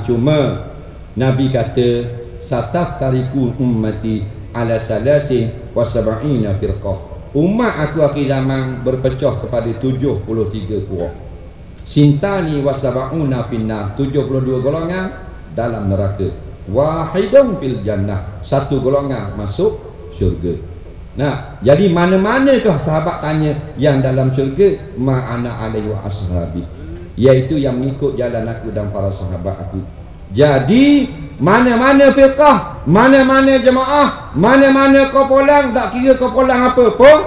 Cuma Nabi kata sataftariku ummati ala salasin wa sab'ina firqah. Umat aku akhir zaman berpecah kepada 73 puak. Sintani wa sab'una finnar, 72 golongan dalam neraka. Wahidun fil jannah, satu golongan masuk syurga. Jadi mana-manakah sahabat tanya yang dalam syurga? Ma'ana alaihi wa ashabi, iaitu yang mengikut jalan aku dan para sahabat aku. Jadi mana-mana fiqah, mana-mana jemaah, mana-mana kumpulan, tak kira kumpulan apa pun,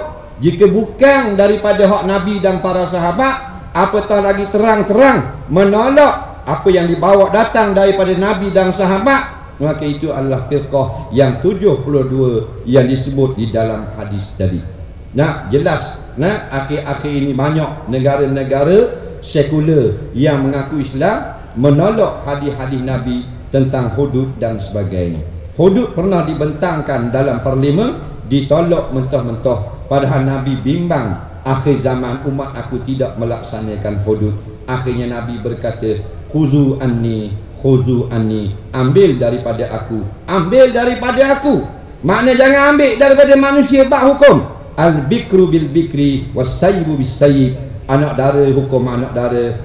jika bukan daripada hak Nabi dan para sahabat, apatah lagi terang-terang menolak apa yang dibawa datang daripada Nabi dan sahabat, maka itu adalah fiqah yang 72 yang disebut di dalam hadis tadi. Jelas, akhir-akhir ini banyak negara-negara sekular yang mengaku Islam menolak hadis-hadis Nabi tentang hudud dan sebagainya. Hudud pernah dibentangkan dalam parlimen, ditolak mentah-mentah, padahal Nabi bimbang akhir zaman umat aku tidak melaksanakan hudud. Akhirnya Nabi berkata, khuzu anni, ambil daripada aku, ambil daripada aku. Makna jangan ambil daripada manusia bak hukum. Al-bikru bil-bikri was-sayyibu bis-sayyib, anak dara hukum anak dara,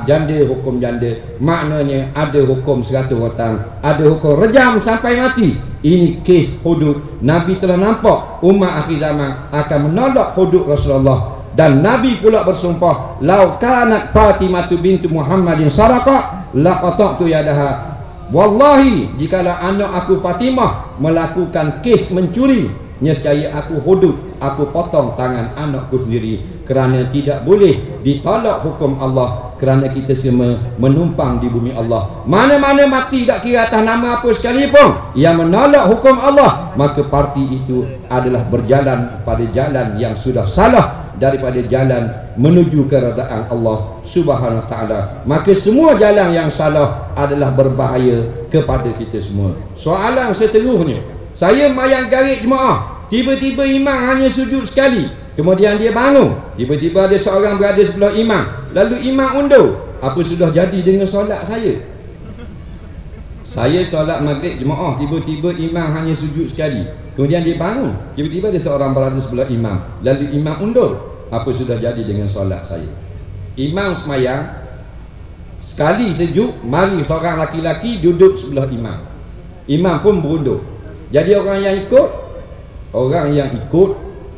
janda hukum janda. Maknanya ada hukum 100 orang, ada hukum rejam sampai mati. Ini kes hudud. Nabi telah nampak umat akhir zaman akan menolak hudud Rasulullah, dan Nabi pula bersumpah, lau kanat Fatimah bintu Muhammadin saraqa laqata'tu yadaha. Wallahi, jikalau anak aku Fatimah melakukan kes mencuri, nescaya aku hudud, aku potong tangan anakku sendiri, kerana tidak boleh ditolak hukum Allah, kerana kita semua menumpang di bumi Allah. Mana-mana mati, tak kira atas nama apa sekalipun, yang menolak hukum Allah, maka parti itu adalah berjalan pada jalan yang sudah salah daripada jalan menuju keredaan Allah Subhanahu wa taala. Maka semua jalan yang salah adalah berbahaya kepada kita semua. Soalan seterusnya, saya mayang garik jemaah, tiba-tiba imam hanya sujud sekali, kemudian dia bangun, tiba-tiba ada seorang berada sebelah imam, lalu imam undur. Apa sudah jadi dengan solat saya? Saya solat maghrib jemaah, tiba-tiba imam hanya sujud sekali, kemudian dia bangun, tiba-tiba ada seorang berada sebelah imam, lalu imam undur. Apa sudah jadi dengan solat saya? Imam semayang sekali sejuk, mari seorang laki-laki duduk sebelah imam, imam pun berundur. Jadi orang yang ikut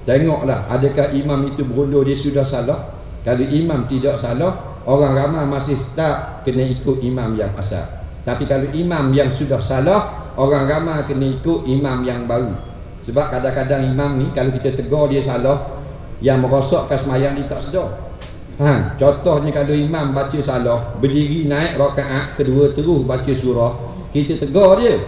tengoklah, adakah imam itu berundur dia sudah salah. Kalau imam tidak salah, orang ramai masih start kena ikut imam yang asal. Tapi kalau imam yang sudah salah, orang ramai kena ikut imam yang baru. Sebab kadang-kadang imam ni kalau kita tegur dia salah, yang merosakkan semayang dia tak sedar. Contohnya kalau imam baca salah, berdiri naik rakaat kedua terus baca surah, kita tegur dia,